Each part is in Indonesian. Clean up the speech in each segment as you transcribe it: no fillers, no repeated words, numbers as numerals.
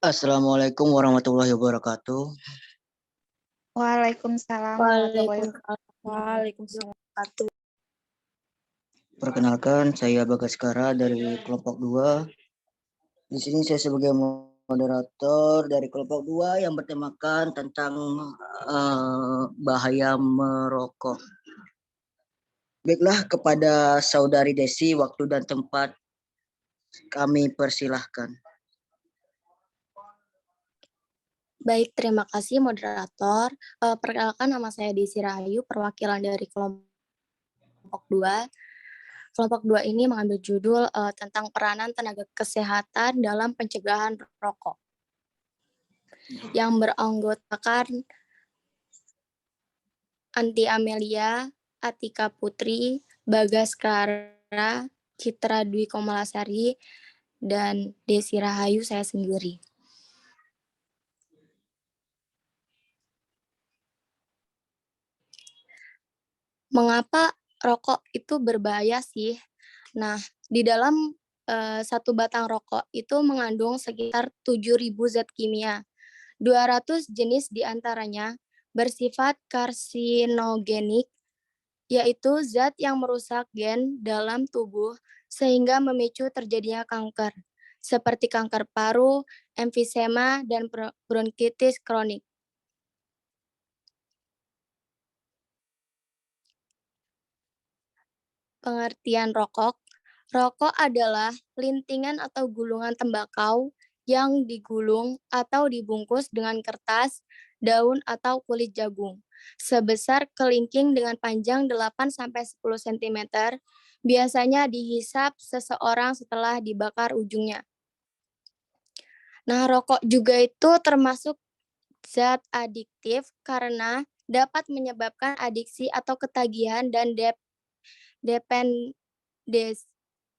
Assalamualaikum warahmatullahi wabarakatuh. Waalaikumsalam warahmatullahi wabarakatuh. Waalaikumsalam. Perkenalkan, saya Bagaskara dari kelompok 2. Di sini saya sebagai moderator dari kelompok 2 yang bertemakan tentang bahaya merokok. Baiklah, kepada Saudari Desi, waktu dan tempat kami persilahkan. Baik, terima kasih moderator. Perkenalkan, nama saya Desi Rahayu, perwakilan dari kelompok 2. Kelompok 2 ini mengambil judul tentang peranan tenaga kesehatan dalam pencegahan rokok, yang beranggotakan Anti Amelia, Atika Putri, Bagaskara, Citra Dwi Komalasari, dan Desi Rahayu, saya sendiri. Mengapa rokok itu berbahaya sih? Nah, di dalam satu batang rokok itu mengandung sekitar 7.000 zat kimia. 200 jenis diantaranya bersifat karsinogenik, yaitu zat yang merusak gen dalam tubuh sehingga memicu terjadinya kanker, seperti kanker paru, emfisema, dan bronkitis kronik. Pengertian rokok. Rokok adalah lintingan atau gulungan tembakau yang digulung atau dibungkus dengan kertas, daun, atau kulit jagung. Sebesar kelingking dengan panjang 8-10 cm, biasanya dihisap seseorang setelah dibakar ujungnya. Nah, rokok juga itu termasuk zat adiktif karena dapat menyebabkan adiksi atau ketagihan dan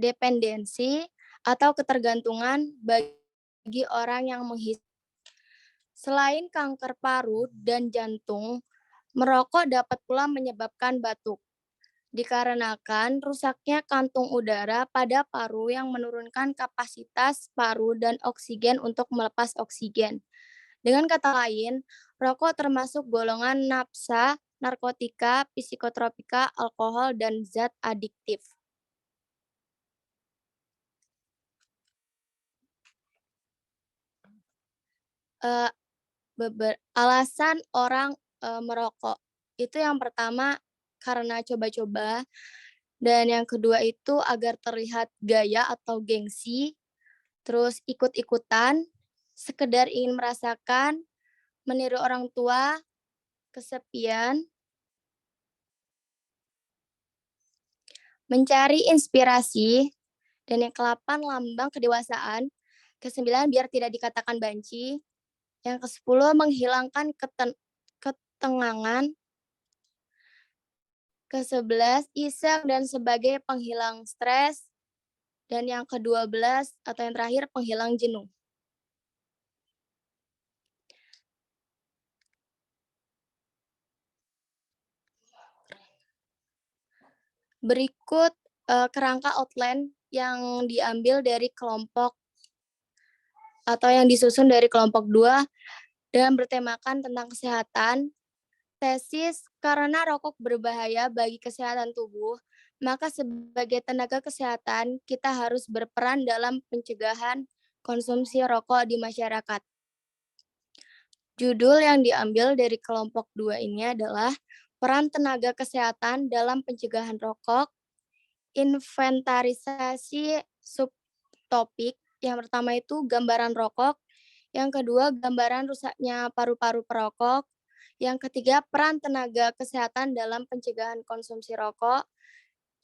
dependensi atau ketergantungan bagi orang yang menghisap. Selain kanker paru dan jantung, merokok dapat pula menyebabkan batuk, dikarenakan rusaknya kantung udara pada paru yang menurunkan kapasitas paru dan oksigen untuk melepas oksigen. Dengan kata lain, rokok termasuk golongan nafsa, narkotika, psikotropika, alkohol, dan zat adiktif. Alasan orang merokok itu yang pertama karena coba-coba, dan yang kedua itu agar terlihat gaya atau gengsi, terus ikut-ikutan, sekedar ingin merasakan, meniru orang tua, kesepian, mencari inspirasi, dan yang ke-8 lambang kedewasaan, ke-9 biar tidak dikatakan banci, yang ke-10 menghilangkan ketenangan, ke-11 iseng dan sebagai penghilang stres, dan yang ke-12 atau yang terakhir penghilang jenuh. Berikut kerangka outline yang diambil dari kelompok atau yang disusun dari kelompok 2 dan bertemakan tentang kesehatan. Tesis, karena rokok berbahaya bagi kesehatan tubuh, maka sebagai tenaga kesehatan kita harus berperan dalam pencegahan konsumsi rokok di masyarakat. Judul yang diambil dari kelompok 2 ini adalah peran tenaga kesehatan dalam pencegahan rokok, inventarisasi subtopik. Yang pertama itu gambaran rokok, yang kedua gambaran rusaknya paru-paru perokok, yang ketiga peran tenaga kesehatan dalam pencegahan konsumsi rokok,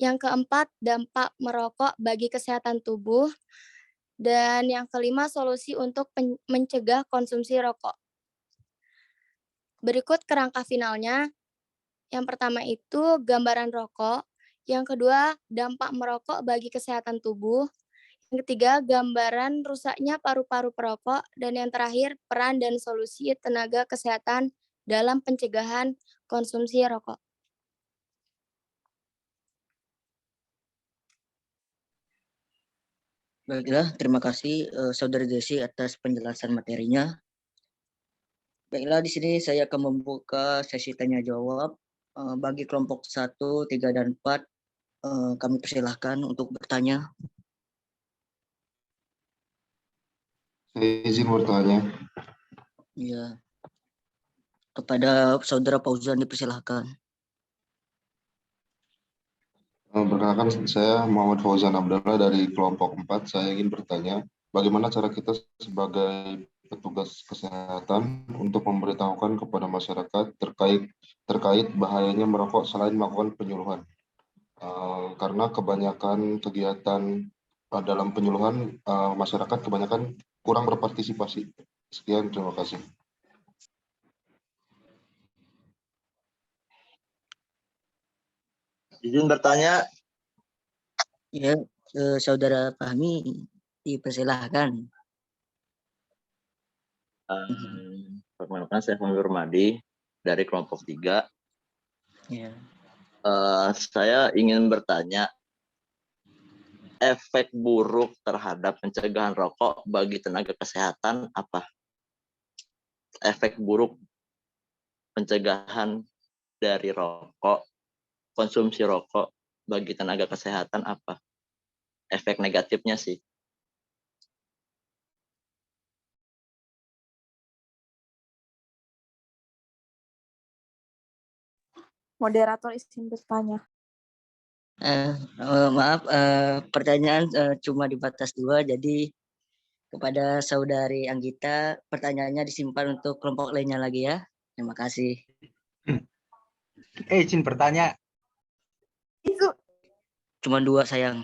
yang keempat dampak merokok bagi kesehatan tubuh, dan yang kelima solusi untuk mencegah konsumsi rokok. Berikut kerangka finalnya. Yang pertama itu gambaran rokok, yang kedua dampak merokok bagi kesehatan tubuh, yang ketiga gambaran rusaknya paru-paru perokok, dan yang terakhir peran dan solusi tenaga kesehatan dalam pencegahan konsumsi rokok. Baiklah, terima kasih Saudara Desi atas penjelasan materinya. Baiklah, di sini saya akan membuka sesi tanya jawab. Bagi kelompok 1, 3, dan 4, kami persilahkan untuk bertanya. Saya izin bertanya. Ya, kepada Saudara Fauzan dipersilahkan. Perkenalkan, saya Muhammad Fauzan Abdallah dari kelompok 4. Saya ingin bertanya, bagaimana cara kita sebagai petugas kesehatan untuk memberitahukan kepada masyarakat terkait bahayanya merokok selain melakukan penyuluhan? Karena kebanyakan kegiatan dalam penyuluhan, masyarakat kebanyakan kurang berpartisipasi. Sekian, terima kasih. Izin bertanya. Ya, Saudara Fahmi dipersilahkan. Perkenalkan, saya Fahmi Permadi dari kelompok 3. Ya. Saya ingin bertanya, efek buruk terhadap pencegahan rokok bagi tenaga kesehatan apa? Efek buruk pencegahan dari rokok, konsumsi rokok bagi tenaga kesehatan apa? Efek negatifnya sih. Moderator izin bertanya. Maaf, pertanyaan cuma dibatas 2, jadi kepada Saudari Anggita, pertanyaannya disimpan untuk kelompok lainnya lagi ya. Terima kasih. Izin bertanya. Cuma 2 sayang.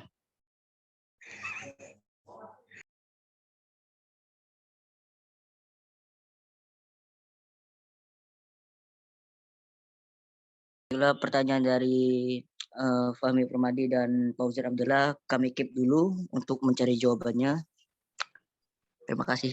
Bila pertanyaan dari Fahmi Permadi dan Fauzan Abdullah, kami keep dulu untuk mencari jawabannya. Terima kasih.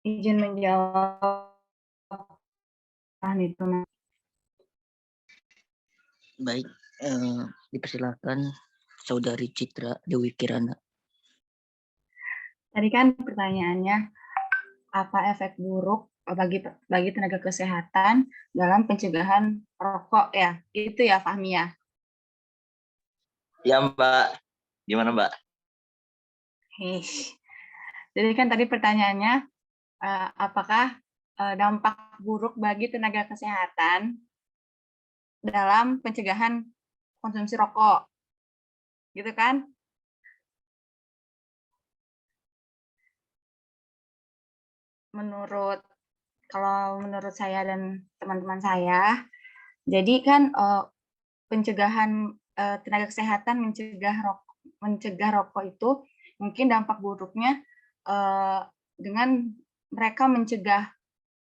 Izin menjawab. Baik, dipersilakan Saudari Citra Dewi Kirana. Tadi kan pertanyaannya, apa efek buruk bagi tenaga kesehatan dalam pencegahan rokok ya? Itu ya Fahmi ya? Ya Mbak, gimana Mbak? Jadi kan tadi pertanyaannya, apakah dampak buruk bagi tenaga kesehatan dalam pencegahan konsumsi rokok? Gitu kan? Kalau menurut saya dan teman-teman saya, jadi kan pencegahan tenaga kesehatan mencegah rokok itu mungkin dampak buruknya dengan mereka mencegah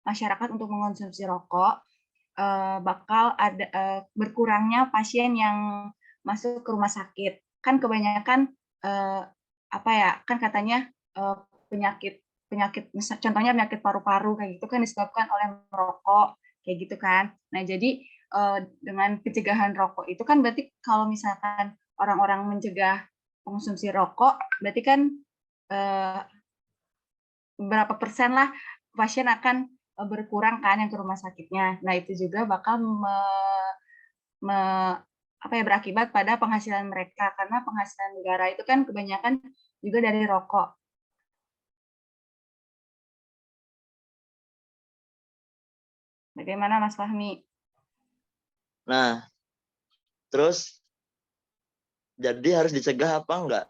masyarakat untuk mengonsumsi rokok, bakal ada berkurangnya pasien yang masuk ke rumah sakit. Kan kebanyakan kan katanya penyakit contohnya penyakit paru-paru kayak gitu kan disebabkan oleh merokok kayak gitu kan. Nah, jadi dengan pencegahan rokok itu kan berarti kalau misalkan orang-orang mencegah konsumsi rokok, berarti kan berapa persen lah pasien akan berkurang kan yang ke rumah sakitnya. Nah itu juga bakal berakibat pada penghasilan mereka karena penghasilan negara itu kan kebanyakan juga dari rokok. Bagaimana Mas Fahmi? Nah, terus jadi harus dicegah apa enggak?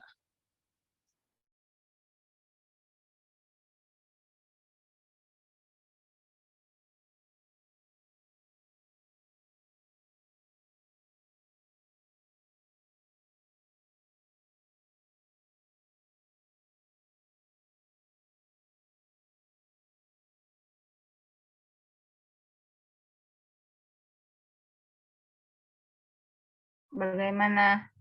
Bagaimana?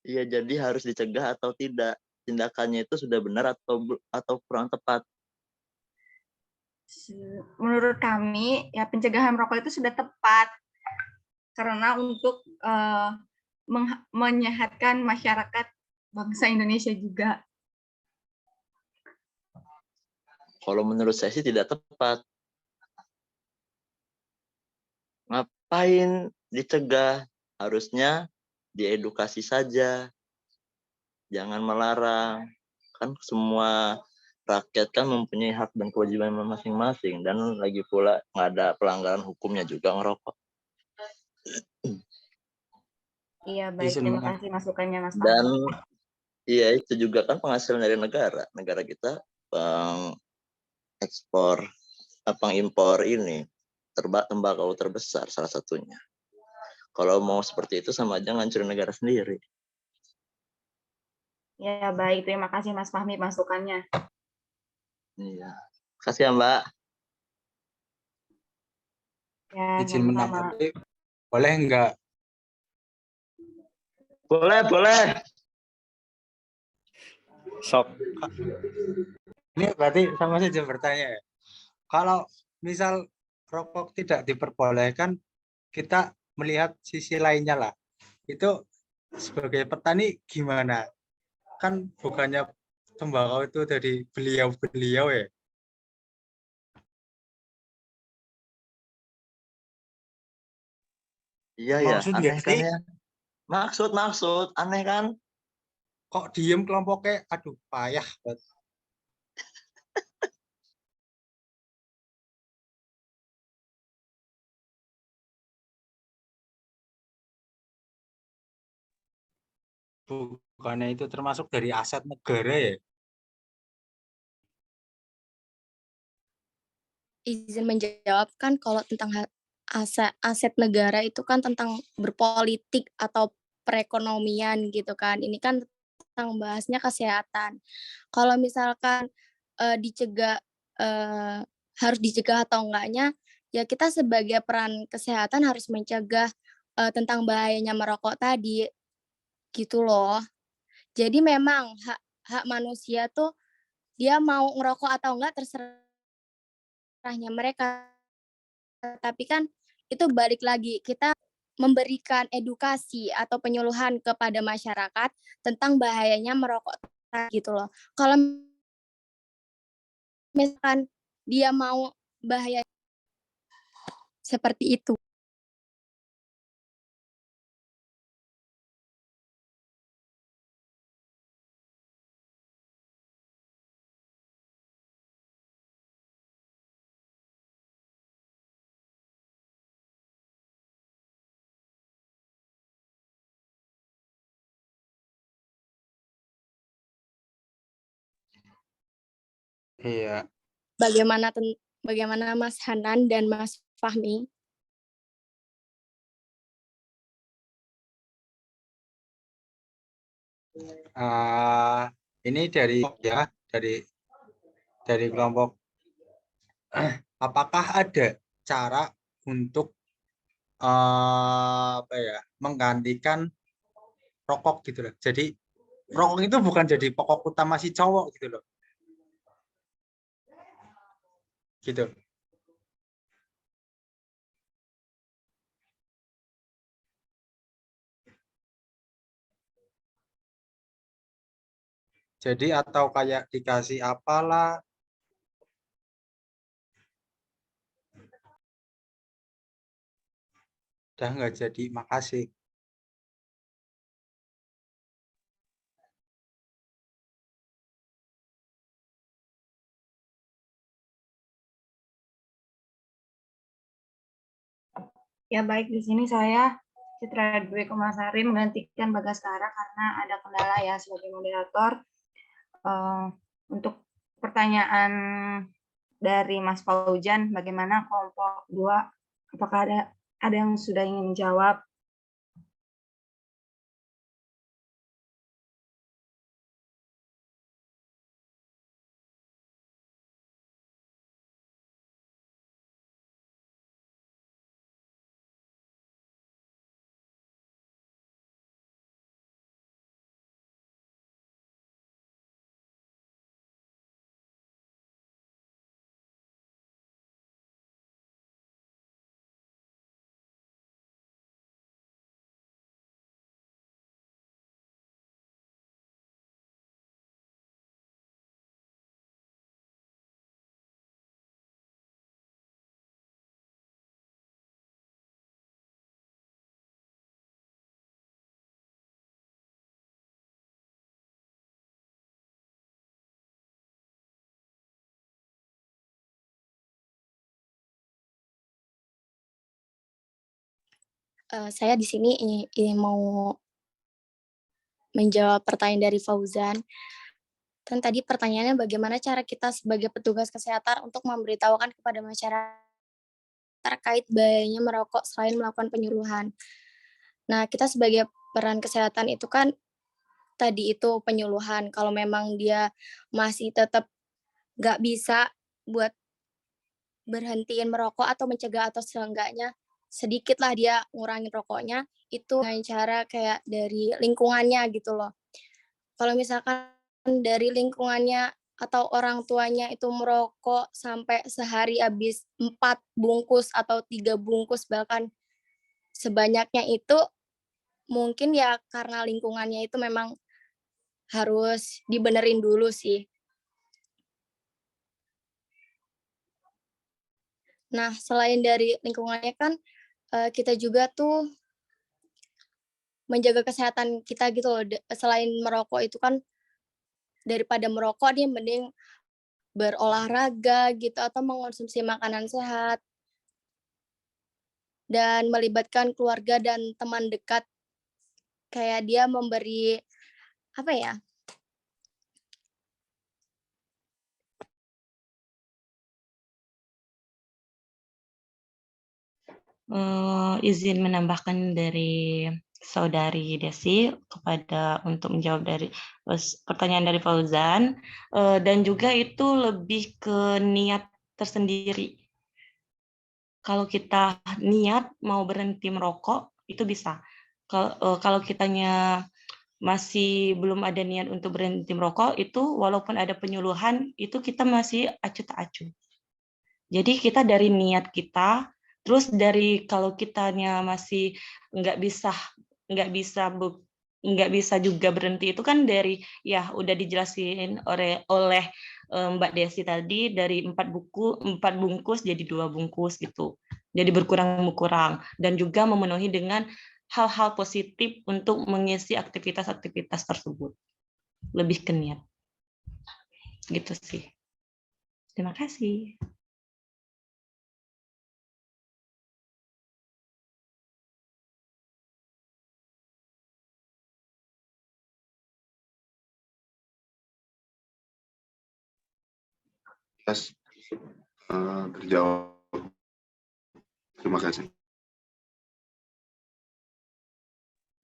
Iya, jadi harus dicegah atau tidak? Tindakannya itu sudah benar atau kurang tepat? Menurut kami, ya pencegahan rokok itu sudah tepat karena untuk menyehatkan masyarakat bangsa Indonesia juga. Kalau menurut saya sih tidak tepat. Ngapain dicegah? Harusnya diedukasi saja. Jangan melarang. Kan semua rakyat kan mempunyai hak dan kewajiban masing-masing. Dan lagi pula nggak ada pelanggaran hukumnya juga ngerokok. Iya, baik. Terima kasih masukannya, Mas Fahmi. Dan iya, itu juga kan penghasilan dari negara. Negara kita pengimpor ini tembakau terbesar salah satunya. Kalau mau seperti itu sama aja ngancurin negara sendiri. Ya, baik. Terima kasih Mas Fahmi masukannya. Iya. Kasih ya, Mbak. Ya, Izin sama-sama. menanggapi, boleh enggak? Boleh. Sok. Ini berarti sama saja bertanya ya. Kalau misal rokok tidak diperbolehkan, kita melihat sisi lainnya lah. Itu sebagai petani gimana? Kan bukannya tembakau itu dari beliau-beliau ya. Iya ya, Maksud aneh nggak kan sih? ya? Maksud, aneh kan? Kok diem kelompoknya? Aduh, payah. Bukannya itu termasuk dari aset negara ya? Izin menjawab kan kalau tentang aset negara itu kan tentang berpolitik atau perekonomian gitu kan. Ini kan tentang bahasnya kesehatan. Kalau misalkan dicegah harus dicegah atau enggaknya, ya kita sebagai peran kesehatan harus mencegah tentang bahayanya merokok tadi gitu loh. Jadi memang hak manusia tuh dia mau ngerokok atau enggak terserahnya mereka. Tapi kan itu balik lagi, kita memberikan edukasi atau penyuluhan kepada masyarakat tentang bahayanya merokok gitu loh. Kalau misalkan dia mau bahaya seperti itu. Iya. Bagaimana Mas Hanan dan Mas Fahmi? Ini dari kelompok. Apakah ada cara untuk menggantikan rokok gitu loh. Jadi rokok itu bukan jadi pokok utama si cowok gitu loh. Gitu. Jadi atau kayak dikasih apalah. Udah nggak jadi, makasih. Ya baik, di sini saya Citra Dwi Kumasari menggantikan Bagaskara karena ada kendala ya sebagai moderator. Untuk pertanyaan dari Mas Fauzan, bagaimana kelompok 2? Apakah ada yang sudah ingin menjawab? Saya di sini ini mau menjawab pertanyaan dari Fauzan. Dan tadi pertanyaannya bagaimana cara kita sebagai petugas kesehatan untuk memberitahukan kepada masyarakat terkait bahayanya merokok selain melakukan penyuluhan. Nah, kita sebagai peran kesehatan itu kan tadi itu penyuluhan. Kalau memang dia masih tetap nggak bisa buat berhentiin merokok atau mencegah atau seenggaknya sedikit lah dia ngurangin rokoknya, itu dengan cara kayak dari lingkungannya gitu loh. Kalau misalkan dari lingkungannya atau orang tuanya itu merokok sampai sehari habis 4 bungkus atau 3 bungkus bahkan sebanyaknya itu, mungkin ya karena lingkungannya itu memang harus dibenerin dulu sih. Nah, selain dari lingkungannya kan, kita juga tuh menjaga kesehatan kita gitu loh, selain merokok itu kan daripada merokok dia mending berolahraga gitu atau mengonsumsi makanan sehat dan melibatkan keluarga dan teman dekat, kayak dia memberi, apa ya, izin menambahkan dari Saudari Desi kepada untuk menjawab dari pertanyaan dari Fauzan, dan juga itu lebih ke niat tersendiri. Kalau kita niat mau berhenti merokok itu bisa. Kalau kitanya masih belum ada niat untuk berhenti merokok, itu walaupun ada penyuluhan itu kita masih acuh tak acuh. Jadi kita dari niat kita, terus dari kalau kitanya masih nggak bisa nggak bisa juga berhenti itu kan dari ya udah dijelasin oleh Mbak Desi tadi dari 4 bungkus jadi 2 bungkus gitu. Jadi berkurang dan juga memenuhi dengan hal-hal positif untuk mengisi aktivitas-aktivitas tersebut. Lebih ke niat. Gitu sih. Terima kasih. Yes. Terjawab. Terima kasih.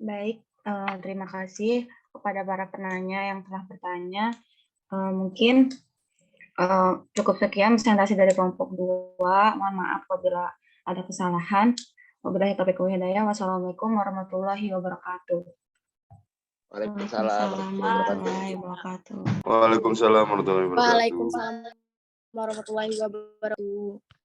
Baik, terima kasih kepada para penanya yang telah bertanya. Mungkin cukup sekian presentasi dari kelompok 2. Mohon maaf apabila ada kesalahan. Wabillahi taufiq wal hidayah. Wassalamualaikum warahmatullahi wabarakatuh. Waalaikumsalam warahmatullahi wabarakatuh. Waalaikumsalam warahmatullahi wabarakatuh. Waalaikumsalam warahmatullahi wabarakatuh.